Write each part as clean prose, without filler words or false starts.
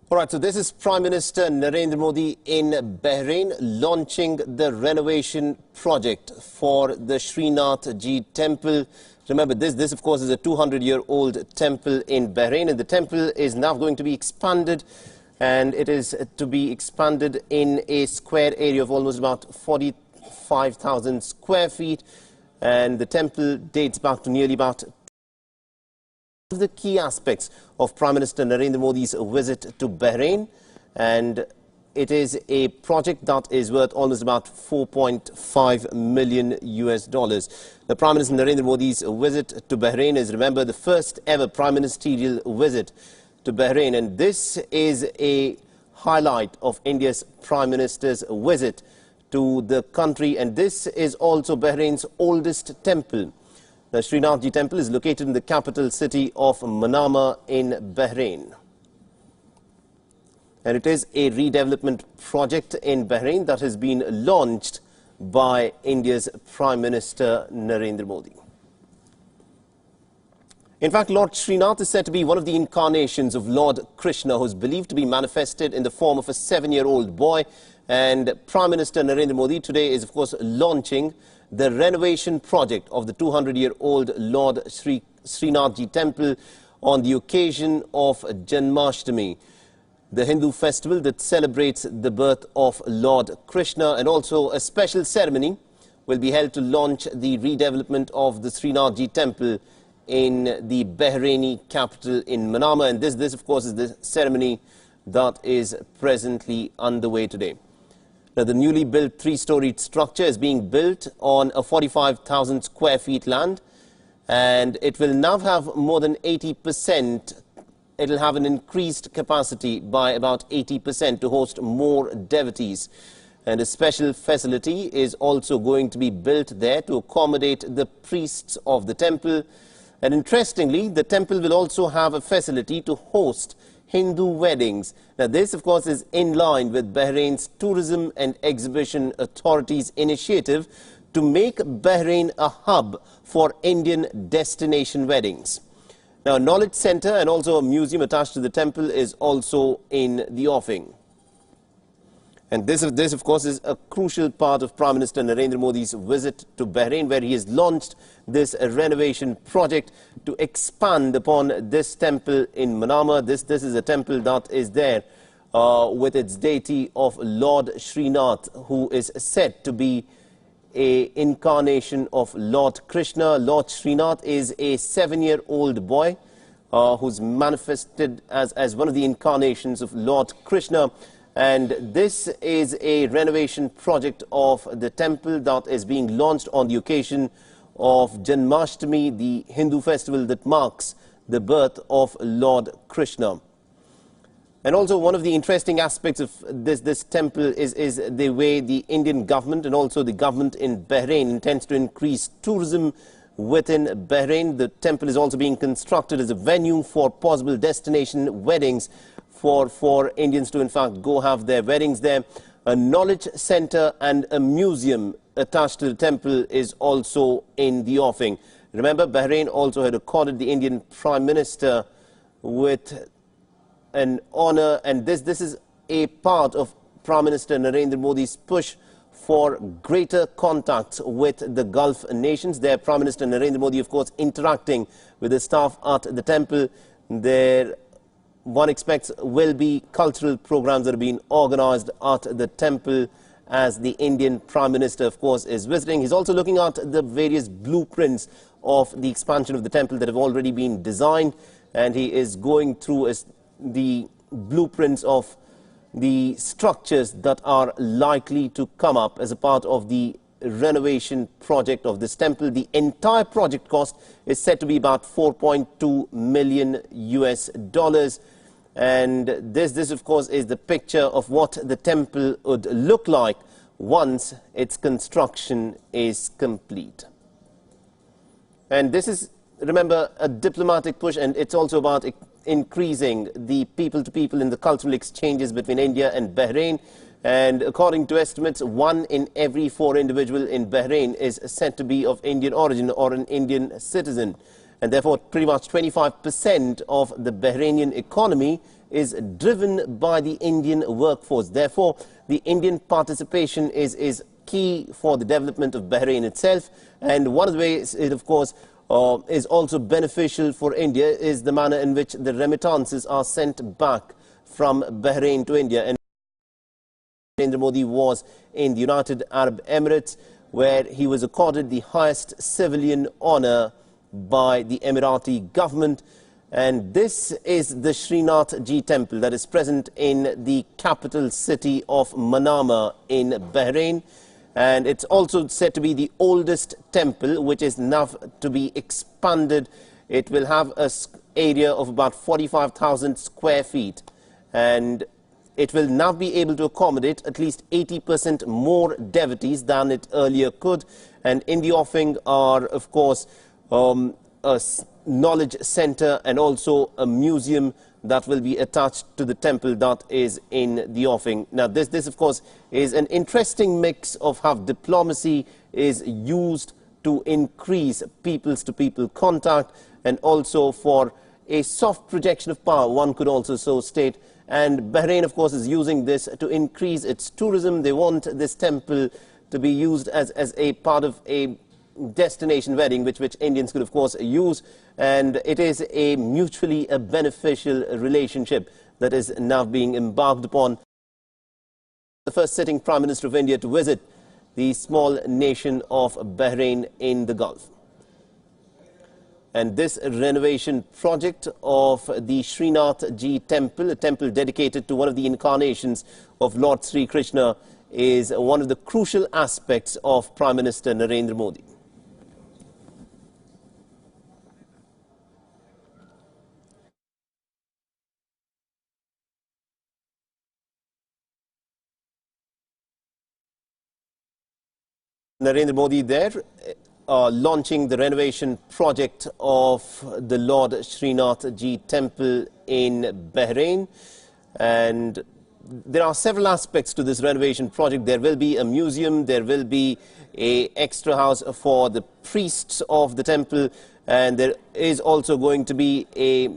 All right, so this is Prime Minister Narendra Modi in Bahrain launching the renovation project for the Shrinath Ji temple. Remember, this of course is a 200-year-old temple in Bahrain, and the temple is now going to be expanded, and it is to be expanded in a square area of almost about 45,000 square feet, and the temple dates back to nearly about the key aspects of Prime Minister Narendra Modi's visit to Bahrain, and it is a project that is worth almost about $4.5 million. The Prime Minister Narendra Modi's visit to Bahrain is, remember, the first ever prime ministerial visit to Bahrain, and this is a highlight of India's Prime Minister's visit to the country, and this is also Bahrain's oldest temple. The Shrinath Ji temple is located in the capital city of Manama in Bahrain. And it is a redevelopment project in Bahrain that has been launched by India's Prime Minister Narendra Modi. In fact, Lord Shrinath is said to be one of the incarnations of Lord Krishna, who is believed to be manifested in the form of a 7-year-old boy. And Prime Minister Narendra Modi today is, of course, launching the renovation project of the 200-year-old Lord Shrinath Ji temple on the occasion of Janmashtami, the Hindu festival that celebrates the birth of Lord Krishna, and also a special ceremony will be held to launch the redevelopment of the Shrinath Ji temple in the Bahraini capital in Manama, and this of course is the ceremony that is presently underway today. Now, the newly built 3-storied structure is being built on a 45,000 square feet land, and it will now have more than 80%. It will have an increased capacity by about 80% to host more devotees. And a special facility is also going to be built there to accommodate the priests of the temple. And interestingly, the temple will also have a facility to host Hindu weddings. Now, this, of course, is in line with Bahrain's Tourism and Exhibition Authority's initiative to make Bahrain a hub for Indian destination weddings. Now, a knowledge center and also a museum attached to the temple is also in the offing. And this, of course, is a crucial part of Prime Minister Narendra Modi's visit to Bahrain, where he has launched this renovation project to expand upon this temple in Manama. This is a temple that is there with its deity of Lord Shrinath, who is said to be an incarnation of Lord Krishna. Lord Shrinath is a 7-year-old boy who's manifested as one of the incarnations of Lord Krishna. And this is a renovation project of the temple that is being launched on the occasion of Janmashtami, the Hindu festival that marks the birth of Lord Krishna. And also, one of the interesting aspects of this temple is the way the Indian government and also the government in Bahrain intends to increase tourism within Bahrain. The temple is also being constructed as a venue for possible destination weddings for Indians to, in fact, go have their weddings there. A knowledge center and a museum attached to the temple is also in the offing. Remember, Bahrain also had accorded the Indian Prime Minister with an honor, and this is a part of Prime Minister Narendra Modi's push for greater contacts with the Gulf nations. There, Prime Minister Narendra Modi, of course, interacting with the staff at the temple. There, one expects, will be cultural programs that are being organized at the temple as the Indian Prime Minister, of course, is visiting. He's also looking at the various blueprints of the expansion of the temple that have already been designed, and he is going through the blueprints of the structures that are likely to come up as a part of the renovation project of this temple. The entire project cost is said to be about $4.2 million. And this, of course, is the picture of what the temple would look like once its construction is complete. And this is, remember, a diplomatic push, and it's also about increasing the people-to-people in the cultural exchanges between India and Bahrain. And according to estimates, 1 in every 4 individuals in Bahrain is said to be of Indian origin or an Indian citizen. And therefore, pretty much 25% of the Bahrainian economy is driven by the Indian workforce. Therefore, the Indian participation is key for the development of Bahrain itself. And one of the ways it, of course, is also beneficial for India is the manner in which the remittances are sent back from Bahrain to India. And Narendra Modi was in the United Arab Emirates, where he was accorded the highest civilian honor by the Emirati government. And this is the Shrinath Ji temple that is present in the capital city of Manama in Bahrain. And it's also said to be the oldest temple, which is now to be expanded. It will have an area of about 45,000 square feet. And it will now be able to accommodate at least 80% more devotees than it earlier could. And in the offing are, of course, a knowledge center and also a museum that will be attached to the temple that is in the offing. Now, this of course, is an interesting mix of how diplomacy is used to increase peoples-to-people contact and also for a soft projection of power, one could also so state. And Bahrain, of course, is using this to increase its tourism. They want this temple to be used as a part of a destination wedding, which Indians could, of course, use. And it is a mutually beneficial relationship that is now being embarked upon. The first sitting Prime Minister of India to visit the small nation of Bahrain in the Gulf. And this renovation project of the Shrinath Ji temple, a temple dedicated to one of the incarnations of Lord Sri Krishna, is one of the crucial aspects of Prime Minister Narendra Modi. Narendra Modi there, launching the renovation project of the Lord Shrinath Ji temple in Bahrain. And there are several aspects to this renovation project. There will be a museum, there will be an extra house for the priests of the temple, and there is also going to be a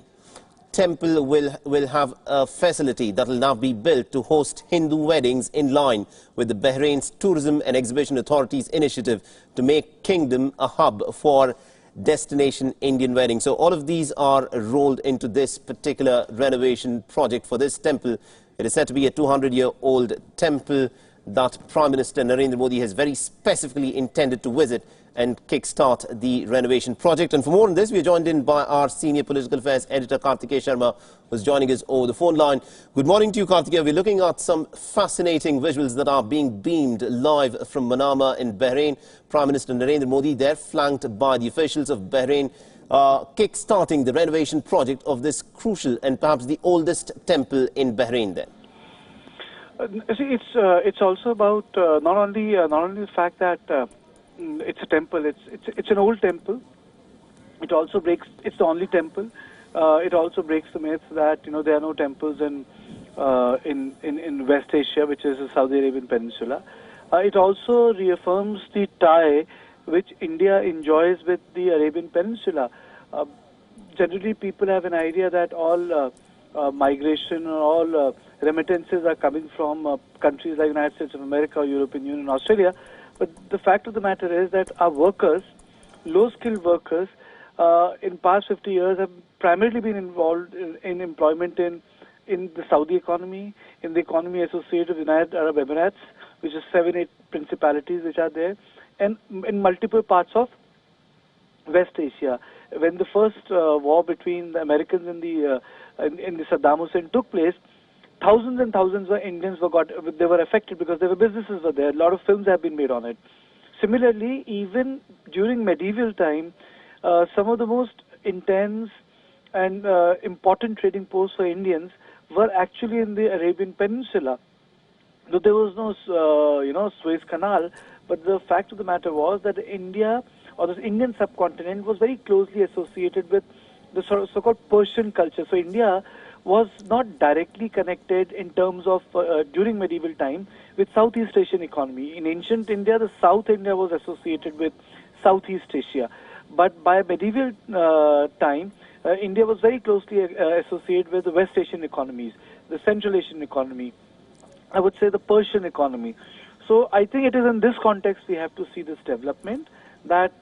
temple will have a facility that will now be built to host Hindu weddings in line with the Bahrain's Tourism and Exhibition Authority's initiative to make Kingdom a hub for destination Indian weddings. So all of these are rolled into this particular renovation project for this temple. It is said to be a 200-year-old temple that Prime Minister Narendra Modi has very specifically intended to visit and kickstart the renovation project. And for more on this, we are joined in by our senior political affairs editor, Kartikeya Sharma, who is joining us over the phone line. Good morning to you, Kartikeya. We're looking at some fascinating visuals that are being beamed live from Manama in Bahrain. Prime Minister Narendra Modi there, flanked by the officials of Bahrain, kick-starting the renovation project of this crucial and perhaps the oldest temple in Bahrain there. See, it's also about not only the fact that it's a temple. It's an old temple. It also breaks. It's the only temple. It also breaks the myth that there are no temples in West Asia, which is the Saudi Arabian Peninsula. It also reaffirms the tie which India enjoys with the Arabian Peninsula. Generally, people have an idea that all migration or all remittances are coming from countries like United States of America, European Union, Australia. But the fact of the matter is that our workers, low-skilled workers, in past 50 years have primarily been involved in employment in the Saudi economy, in the economy associated with the United Arab Emirates, which is 7-8 principalities which are there, and in multiple parts of West Asia. When the first war between the Americans and the Saddam Hussein took place, thousands and thousands of Indians were affected because their businesses were there. A lot of films have been made on it. Similarly, even during medieval time, some of the most intense and important trading posts for Indians were actually in the Arabian Peninsula. Though there was no, Suez Canal, but the fact of the matter was that India, or the Indian subcontinent, was very closely associated with the so-called Persian culture. So India was not directly connected in terms of, during medieval time, with Southeast Asian economy. In ancient India, the South India was associated with Southeast Asia. But by medieval time, India was very closely associated with the West Asian economies, the Central Asian economy, I would say the Persian economy. So I think it is in this context we have to see this development, that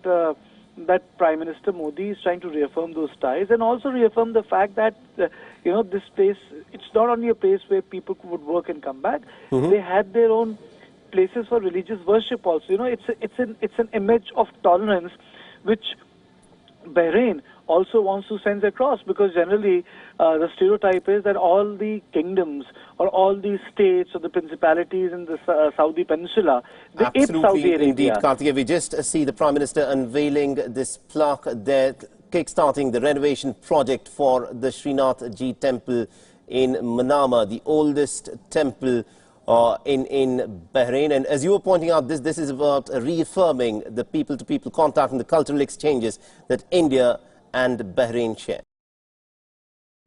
that Prime Minister Modi is trying to reaffirm those ties and also reaffirm the fact that this place, it's not only a place where people would work and come back. They had their own places for religious worship also. It's an image of tolerance which Bahrain also wants to send across, because generally the stereotype is that all the kingdoms or all the states or the principalities in the Saudi Peninsula, they ape Saudi Absolutely, Arabia. indeed, Karthikeya. We just see the Prime Minister unveiling this plaque there, kick-starting the renovation project for the Shrinath Ji temple in Manama, the oldest temple in Bahrain. And as you were pointing out, this is about reaffirming the people-to-people contact and the cultural exchanges that India and Bahrain share.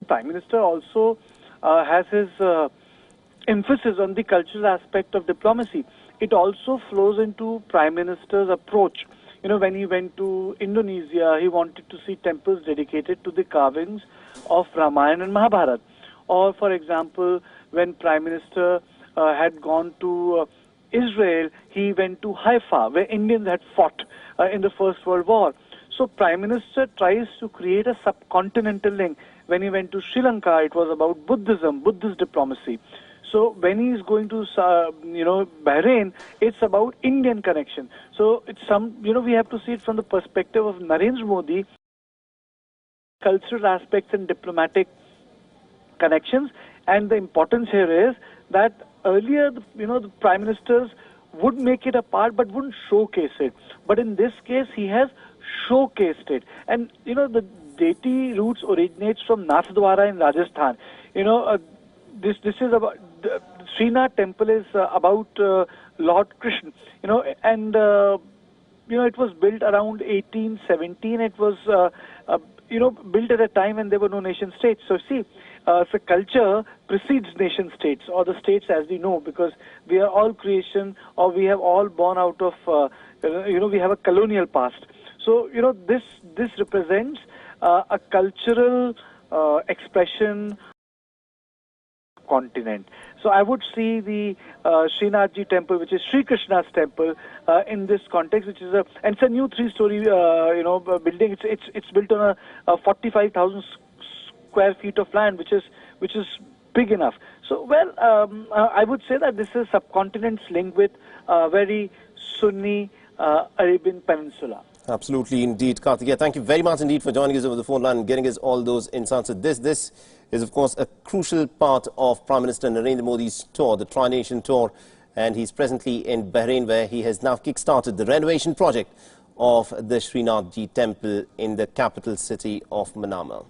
Prime Minister also has his emphasis on the cultural aspect of diplomacy. It also flows into Prime Minister's approach. When he went to Indonesia, he wanted to see temples dedicated to the carvings of Ramayana and Mahabharata. Or, for example, when Prime Minister had gone to Israel, he went to Haifa, where Indians had fought in the First World War. So Prime Minister tries to create a subcontinental link. When he went to Sri Lanka, it was about Buddhism, Buddhist diplomacy. So when he is going to, Bahrain, it's about Indian connection. So it's we have to see it from the perspective of Narendra Modi, cultural aspects and diplomatic connections. And the importance here is that earlier, the Prime Ministers would make it a part but wouldn't showcase it. But in this case, he has showcased it. And, the deity roots originates from Nathdwara in Rajasthan. This is about, the Srinath temple is about Lord Krishna, and, it was built around 1817. It was, built at a time when there were no nation states. So see, so culture precedes nation states, or the states as we know, because we are all creation, or we have all born out of, we have a colonial past. So, this represents a cultural expression continent. So I would see the Srinath Ji temple, which is Sri Krishna's temple, in this context, which is and it's a new 3-story, building. It's built on a 45,000 square feet of land, which is big enough. So, well, I would say that this is subcontinent's link with very Sunni Arabian Peninsula. Absolutely, indeed, Karthikeya. Thank you very much indeed for joining us over the phone line and getting us all those insights. This is, of course, a crucial part of Prime Minister Narendra Modi's tour, the Tri-Nation tour, and he's presently in Bahrain, where he has now kick-started the renovation project of the Srinath Ji temple in the capital city of Manama.